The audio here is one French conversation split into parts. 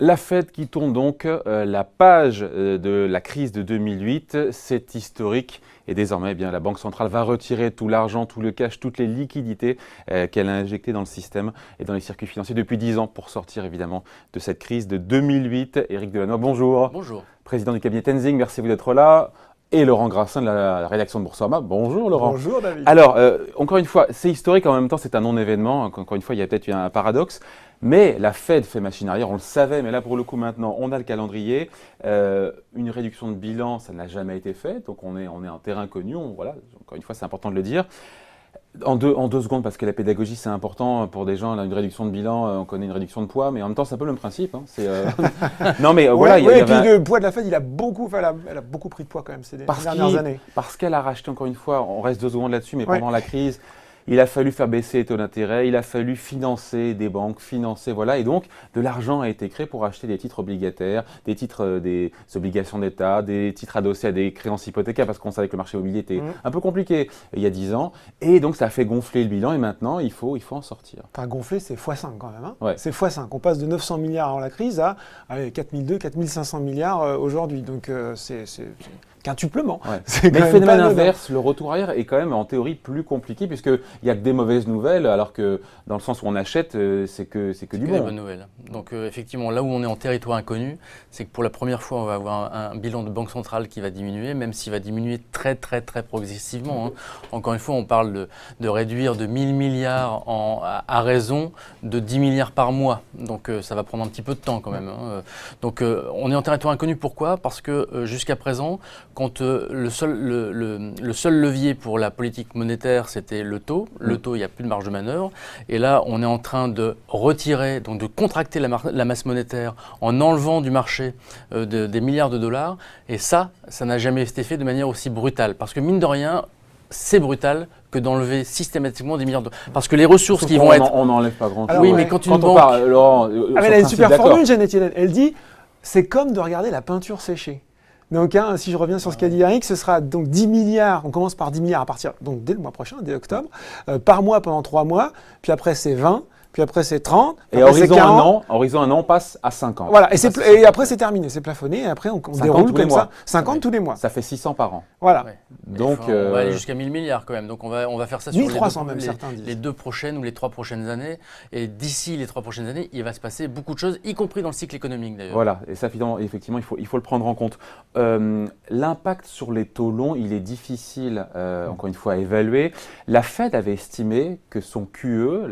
La Fed qui tourne donc la page de la crise de 2008, c'est historique et désormais la Banque centrale va retirer tout l'argent, tout le cash, toutes les liquidités qu'elle a injectées dans le système et dans les circuits financiers depuis 10 ans pour sortir évidemment de cette crise de 2008. Éric Delannoy, bonjour. Bonjour. Président du cabinet Tenzing, merci d'être là. Et Laurent Grassin de la rédaction de Boursorama. Bonjour Laurent. Bonjour David. Alors, encore une fois, c'est historique, en même temps c'est un non-événement. Encore une fois, il y a peut-être eu un paradoxe. Mais la Fed fait machine arrière, on le savait, mais là pour le coup maintenant, on a le calendrier. Une réduction de bilan, ça n'a jamais été fait, donc on est en terrain connu. Voilà, encore une fois, c'est important de le dire. En deux secondes, parce que la pédagogie c'est important pour des gens, là, une réduction de bilan, on connaît une réduction de poids, mais en même temps c'est un peu le même principe. Hein, non mais voilà, et puis le poids de la Fed, elle a beaucoup pris de poids quand même ces dernières années. Parce qu'elle a racheté, encore une fois, on reste 2 secondes là-dessus, mais pendant la crise, il a fallu faire baisser les taux d'intérêt, il a fallu financer des banques, et donc de l'argent a été créé pour acheter des titres obligataires, des obligations d'État, des titres adossés à des créances hypothécaires, parce qu'on savait que le marché immobilier était un peu compliqué il y a 10 ans, et donc ça a fait gonfler le bilan, et maintenant il faut en sortir. Enfin, gonfler, c'est x5 quand même. Hein. Ouais. C'est x5. On passe de 900 milliards avant la crise à 4200-4500 milliards aujourd'hui, donc c'est quintuplement. Ouais. Mais le phénomène inverse, le retour arrière, est quand même en théorie plus compliqué, puisqu'il n'y a que des mauvaises nouvelles, alors que dans le sens où on achète, c'est que du bon. Des bonnes nouvelles. Donc effectivement, là où on est en territoire inconnu, c'est que pour la première fois, on va avoir un bilan de banque centrale qui va diminuer, même s'il va diminuer très progressivement. Hein. Encore une fois, on parle de réduire de 1000 milliards à raison de 10 milliards par mois. Donc ça va prendre un petit peu de temps quand même. Hein. Donc on est en territoire inconnu. Pourquoi ? Parce que jusqu'à présent, quand le seul levier pour la politique monétaire, c'était le taux. Le taux, il n'y a plus de marge de manœuvre. Et là, on est en train de retirer, donc de contracter la masse monétaire en enlevant du marché des milliards de dollars. Et ça n'a jamais été fait de manière aussi brutale. Parce que mine de rien, c'est brutal que d'enlever systématiquement des milliards de dollars. Parce que les ressources qui vont être... On n'enlève pas grand-chose. Oui, mais quand on parle, Laurent, elle a une super formule, Jeannette Yellen. Elle dit, c'est comme de regarder la peinture sécher. Donc, si je reviens sur ce qu'a dit Eric, ce sera donc 10 milliards, on commence par 10 milliards à partir, donc dès le mois prochain, dès octobre, par mois pendant 3 mois, puis après c'est 20, puis après c'est 30, et horizon un an, on passe à 5 ans. Voilà, et après c'est terminé, c'est plafonné, et après on déroule comme ça, 50 tous les mois. Ça fait 600 par an. Voilà. Ouais. Donc, on va aller jusqu'à 1000 milliards quand même, donc on va faire ça sur 1300 même, certains disent. les 2 prochaines ou les 3 prochaines années, et d'ici les 3 prochaines années, il va se passer beaucoup de choses, y compris dans le cycle économique d'ailleurs. Voilà, et ça effectivement, il faut le prendre en compte. L'impact sur les taux longs, il est difficile, encore une fois, à évaluer. La Fed avait estimé que son QE,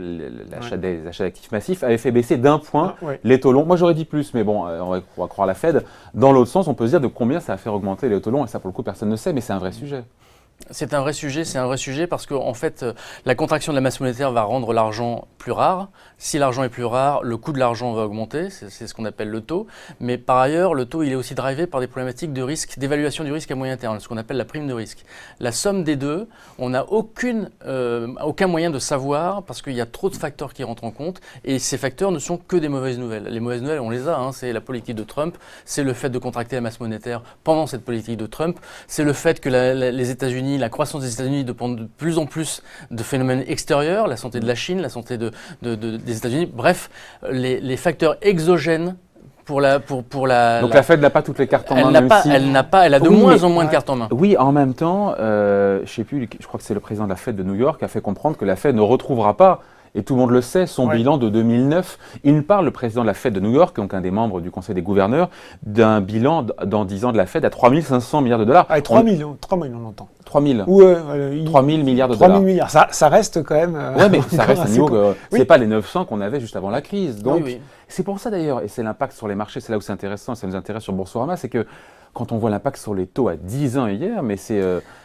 l'achat des achats d'actifs massifs, avait fait baisser d'1 point les taux longs. Moi, j'aurais dit plus, mais bon, on va croire la Fed. Dans l'autre sens, on peut se dire de combien ça a fait augmenter les taux longs, et ça, pour le coup, personne ne sait, mais c'est un vrai sujet. C'est un vrai sujet parce qu'en fait, la contraction de la masse monétaire va rendre l'argent plus rare. Si l'argent est plus rare, le coût de l'argent va augmenter, c'est ce qu'on appelle le taux. Mais par ailleurs, le taux, il est aussi drivé par des problématiques de risque, d'évaluation du risque à moyen terme, ce qu'on appelle la prime de risque. La somme des deux, on n'a aucun moyen de savoir parce qu'il y a trop de facteurs qui rentrent en compte et ces facteurs ne sont que des mauvaises nouvelles. Les mauvaises nouvelles, on les a, hein, c'est la politique de Trump, c'est le fait de contracter la masse monétaire pendant cette politique de Trump, c'est le fait que les États-Unis, la croissance des États-Unis dépend de plus en plus de phénomènes extérieurs, la santé de la Chine, la santé des États-Unis, bref, les facteurs exogènes pour la... Donc la Fed n'a pas toutes les cartes en main, elle a de moins en moins de cartes en main. Oui, en même temps, je crois que c'est le président de la Fed de New York qui a fait comprendre que la Fed ne retrouvera pas, et tout le monde le sait, son bilan de 2009. Il parle, le président de la Fed de New York, donc un des membres du Conseil des gouverneurs, d'un bilan dans 10 ans de la Fed à 3500 milliards de dollars. 3 millions, on entend. 3 000 milliards de 3 000 dollars. milliards, ça reste quand même... Oui, mais ça reste un niveau, c'est pas les 900 qu'on avait juste avant la crise. Donc, oui. C'est pour ça d'ailleurs, et c'est l'impact sur les marchés, c'est là où c'est intéressant, et ça nous intéresse sur Boursorama, c'est que quand on voit l'impact sur les taux à 10 ans hier, mais c'est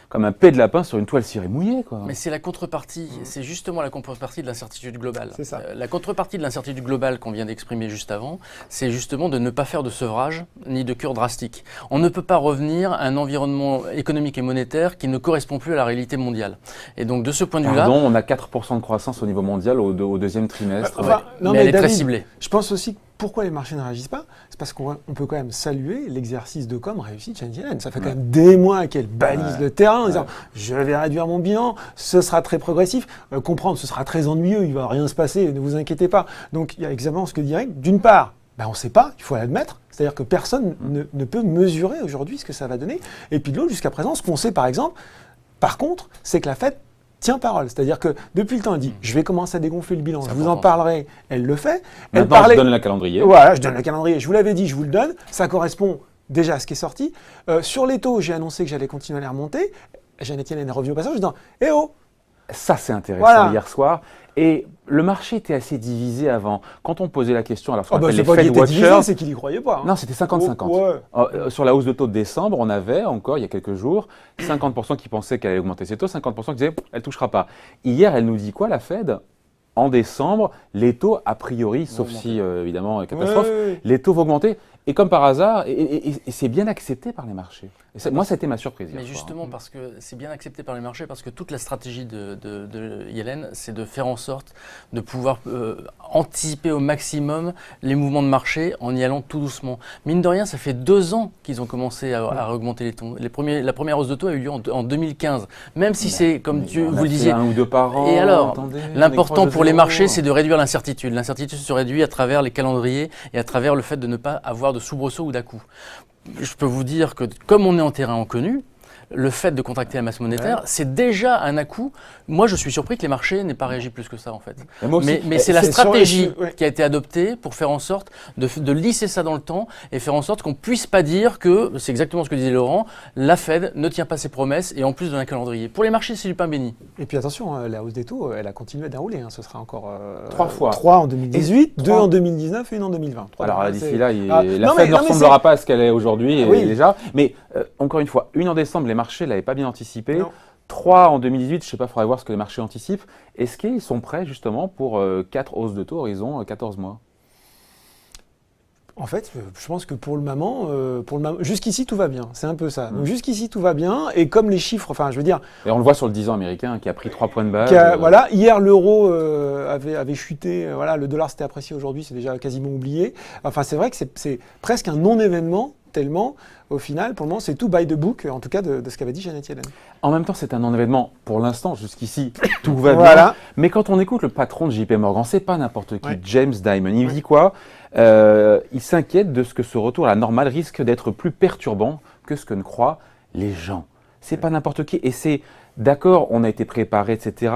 comme un pet de lapin sur une toile cirée mouillée, quoi. Mais c'est la contrepartie, c'est justement la contrepartie de l'incertitude globale. C'est ça. La contrepartie de l'incertitude globale qu'on vient d'exprimer juste avant, c'est justement de ne pas faire de sevrage ni de cure drastique. On ne peut pas revenir à un environnement économique et monétaire qui ne correspond plus à la réalité mondiale. Et donc de ce point de vue-là... on a 4% de croissance au niveau mondial au deuxième trimestre. Mais elle est très ciblée. Je pense aussi pourquoi les marchés ne réagissent pas, c'est parce qu'on peut quand même saluer l'exercice de com réussi de Janet Yellen. Ça fait quand même des mois qu'elle balise le terrain en disant je vais réduire mon bilan, ce sera très progressif. Comprendre, ce sera très ennuyeux, il va rien se passer, ne vous inquiétez pas. Donc il y a exactement ce que dit Eric. D'une part, on ne sait pas, il faut l'admettre. C'est-à-dire que personne ne peut mesurer aujourd'hui ce que ça va donner. Et puis de l'autre, jusqu'à présent, ce qu'on sait par exemple, par contre, c'est que la Fed tient parole. C'est-à-dire que depuis le temps, elle dit je vais commencer à dégonfler le bilan, je vous en parlerai, elle le fait. Maintenant, je donne le calendrier. Voilà, je donne le calendrier, je vous l'avais dit, je vous le donne. Ça correspond déjà à ce qui est sorti. Sur les taux, j'ai annoncé que j'allais continuer à les remonter. Janet Yellen est revenue au passage, je dis eh oh. Ça, c'est intéressant hier soir. Et le marché était assez divisé avant. Quand on posait la question, alors ce qu'on appelle les Fed Watchers, c'est qu'il n'y croyait pas. Non, c'était 50-50. Sur la hausse de taux de décembre, on avait encore, il y a quelques jours, 50% qui pensaient qu'elle allait augmenter ses taux, 50% qui disaient elle ne touchera pas. Hier, elle nous dit quoi, la Fed ? En décembre, les taux, a priori, sauf si, évidemment, catastrophe, les taux vont augmenter. Et comme par hasard, et c'est bien accepté par les marchés. Moi, ça a été ma surprise. Mais justement, parce que c'est bien accepté par les marchés, parce que toute la stratégie de Yellen, c'est de faire en sorte de pouvoir anticiper au maximum les mouvements de marché en y allant tout doucement. Mine de rien, ça fait 2 ans qu'ils ont commencé à augmenter les taux. La première hausse de taux a eu lieu en 2015. Même si c'est, comme vous le disiez… 1 ou 2 par an. Et alors, l'important pour les marchés, c'est de réduire l'incertitude. L'incertitude se réduit à travers les calendriers et à travers le fait de ne pas avoir de soubresaut ou d'à-coup. Je peux vous dire que comme on est en terrain inconnu, le fait de contracter la masse monétaire, c'est déjà un à-coup. Moi, je suis surpris que les marchés n'aient pas réagi plus que ça, en fait. Mais c'est la stratégie qui a été adoptée pour faire en sorte de lisser ça dans le temps et faire en sorte qu'on ne puisse pas dire que, c'est exactement ce que disait Laurent, la Fed ne tient pas ses promesses et en plus donne un calendrier. Pour les marchés, c'est du pain béni. Et puis attention, la hausse des taux, elle a continué à dérouler. Ce sera encore 3 fois. 3 en 2018, 2 en 2019 et 1 en 2020. Alors d'ici là, la Fed ne ressemblera pas à ce qu'elle est aujourd'hui déjà. Mais encore une fois, 1 en décembre, les marchés ne l'avaient pas bien anticipé. Non. 3 en 2018, je ne sais pas, il faudrait voir ce que les marchés anticipent. Est-ce qu'ils sont prêts justement pour 4 hausses de taux horizon 14 mois ? En fait, je pense que pour le moment, jusqu'ici tout va bien. C'est un peu ça. Donc jusqu'ici tout va bien. Et comme les chiffres, enfin je veux dire… Et on le voit sur le 10 ans américain qui a pris 3 points de base. Voilà, hier l'euro avait chuté. Le dollar s'était apprécié aujourd'hui, c'est déjà quasiment oublié. Enfin c'est vrai que c'est presque un non-événement. Tellement, au final, pour le moment, c'est tout by the book, en tout cas de ce qu'avait dit Janet Yellen. En même temps, c'est un non-événement. Pour l'instant, jusqu'ici, tout va bien. Mais quand on écoute le patron de JP Morgan, c'est pas n'importe qui, James Dimon, il dit quoi ? Il s'inquiète de ce que ce retour à la normale risque d'être plus perturbant que ce que ne croient les gens. C'est pas n'importe qui. Et c'est, d'accord, on a été préparé, etc.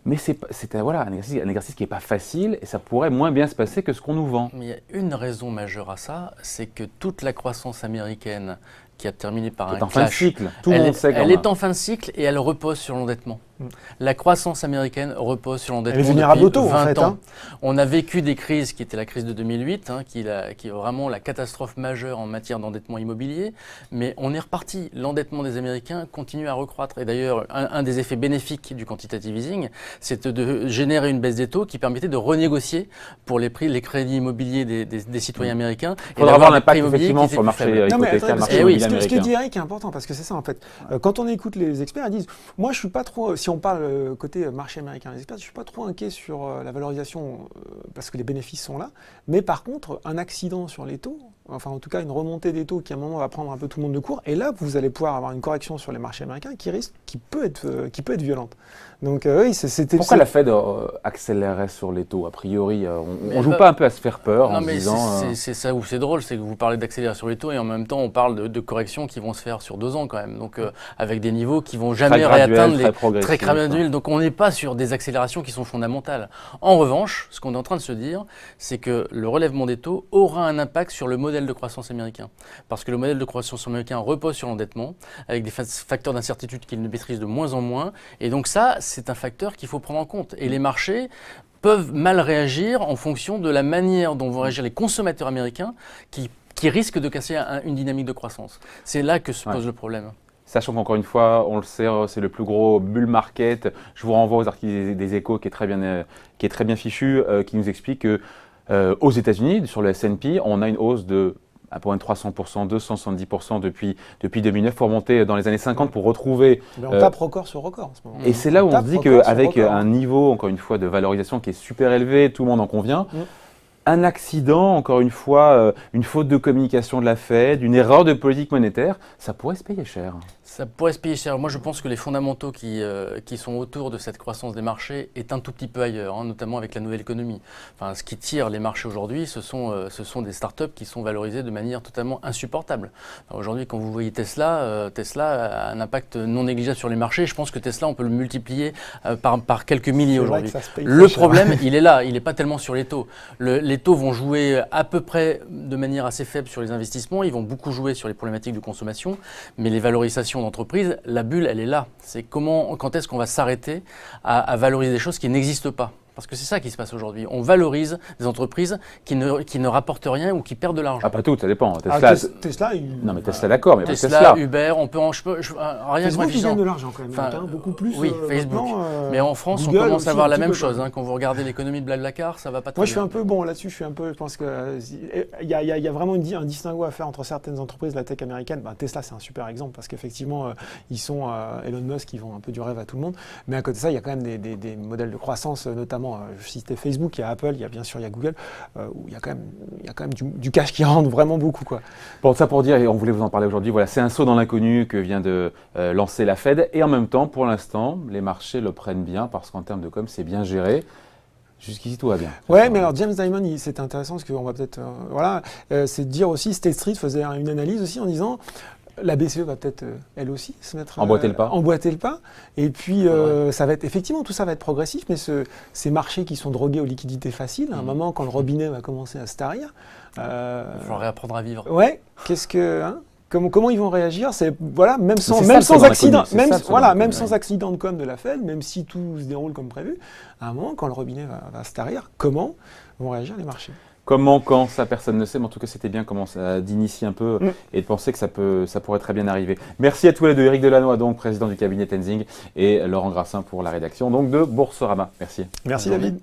Mais c'est un exercice qui n'est pas facile et ça pourrait moins bien se passer que ce qu'on nous vend. Mais il y a une raison majeure à ça, c'est que toute la croissance américaine qui a terminé par un clash… en fin de cycle. Tout le monde sait elle est en fin de cycle et elle repose sur l'endettement. La croissance américaine repose sur l'endettement depuis 20 ans. On a vécu des crises qui étaient la crise de 2008, qui est vraiment la catastrophe majeure en matière d'endettement immobilier, mais on est reparti. L'endettement des Américains continue à recroître. Et d'ailleurs, un des effets bénéfiques du quantitative easing, c'est de générer une baisse des taux qui permettait de renégocier pour les crédits immobiliers des citoyens américains. Il faudra avoir l'impact effectivement sur le marché hypothécaire, le marché immobilier américain. Ce que dit Eric est important, parce que c'est ça en fait. Quand on écoute les experts, ils disent « Moi, je ne suis pas trop… » Si on parle côté marché américain, les experts, je ne suis pas trop inquiet sur la valorisation parce que les bénéfices sont là. Mais par contre, un accident sur les taux, enfin en tout cas une remontée des taux qui à un moment va prendre un peu tout le monde de court, et là vous allez pouvoir avoir une correction sur les marchés américains qui peut être violente. Donc c'était… Pourquoi la Fed accélérerait sur les taux ? A priori, on ne joue pas un peu à se faire peur en disant… C'est ça où c'est drôle, c'est que vous parlez d'accélérer sur les taux et en même temps on parle de corrections qui vont se faire sur 2 ans quand même. Donc avec des niveaux qui vont jamais réatteindre les très graduels. Donc on n'est pas sur des accélérations qui sont fondamentales. En revanche, ce qu'on est en train de se dire, c'est que le relèvement des taux aura un impact sur le modèle de croissance américain. Parce que le modèle de croissance américain repose sur l'endettement, avec des facteurs d'incertitude qu'il ne maîtrise de moins en moins. Et donc ça, c'est un facteur qu'il faut prendre en compte. Et les marchés peuvent mal réagir en fonction de la manière dont vont réagir les consommateurs américains qui risquent de casser une dynamique de croissance. C'est là que se pose le problème. Sachant qu'encore une fois, on le sait, c'est le plus gros bull market. Je vous renvoie aux articles des Échos qui est très bien fichu, qui nous explique que aux États-Unis, sur le S&P, on a une hausse de à peu près 300%, 270% depuis 2009 pour remonter dans les années 50 pour retrouver… on tape record sur record en ce moment. Et c'est là où on se dit qu'avec un niveau, encore une fois, de valorisation qui est super élevé, tout le monde en convient, un accident, encore une fois, une faute de communication de la Fed, une erreur de politique monétaire, ça pourrait se payer cher. Ça pourrait se payer cher. Moi, je pense que les fondamentaux qui sont autour de cette croissance des marchés est un tout petit peu ailleurs, hein, notamment avec la nouvelle économie. Enfin, ce qui tire les marchés aujourd'hui, ce sont des startups qui sont valorisées de manière totalement insupportable. Enfin, aujourd'hui, quand vous voyez Tesla, Tesla a un impact non négligeable sur les marchés. Je pense que Tesla, on peut le multiplier par quelques milliers aujourd'hui. Le problème, il est là. Il n'est pas tellement sur les taux. Les taux vont jouer à peu près de manière assez faible sur les investissements. Ils vont beaucoup jouer sur les problématiques de consommation, mais les valorisations d'entreprise, la bulle, elle est là. C'est quand est-ce qu'on va s'arrêter à valoriser des choses qui n'existent pas? Parce que c'est ça qui se passe aujourd'hui. On valorise des entreprises qui ne rapportent rien ou qui perdent de l'argent. Ah, pas tout, ça dépend. Tesla, non, mais Tesla, d'accord, mais Tesla, Tesla. Uber, on peut rien Facebook, ils gagnent de l'argent quand même, Enfin, beaucoup plus. oui, Facebook. Mais en France, Google on commence aussi, à voir la un petit même peu, chose. quand hein. Quand vous regardez l'économie de Blablacar, ça va pas très Moi, bien. je suis un peu bon là-dessus. Je pense que il y a vraiment un distinguo à faire entre certaines entreprises de la tech américaine. Tesla, c'est un super exemple parce qu'effectivement, ils sont Elon Musk, ils vont un peu du rêve à tout le monde. Mais à côté de ça, il y a quand même des modèles de croissance, notamment, je citais Facebook, il y a Apple, il y a Google, où il y a quand même du cash qui rentre vraiment beaucoup, quoi. Bon, ça pour dire, et on voulait vous en parler aujourd'hui, voilà, c'est un saut dans l'inconnu que vient de lancer la Fed. Et en même temps, pour l'instant, les marchés le prennent bien parce qu'en termes de com, c'est bien géré. Jusqu'ici, tout va bien. Ouais, mais alors James Dimon, c'est intéressant parce qu'on va peut-être, c'est de dire aussi, State Street faisait une analyse aussi en disant. La BCE va peut-être, elle aussi, se mettre emboîter le pas. Et puis, ça va être, effectivement, tout ça va être progressif, mais ces marchés qui sont drogués aux liquidités faciles, à un moment, quand le robinet va commencer à se tarir... Il va falloir réapprendre à vivre. Ouais, comment ils vont réagir? C'est même sans accident de com de la Fed, même si tout se déroule comme prévu, à un moment, quand le robinet va se tarir, comment vont réagir les marchés? Comment, quand, ça personne ne sait, mais en tout cas c'était bien d'initier un peu et de penser que ça pourrait très bien arriver. Merci à tous les deux, Éric Delannoy, donc président du cabinet Tenzing, et Laurent Grassin pour la rédaction donc de Boursorama. Merci. Merci David.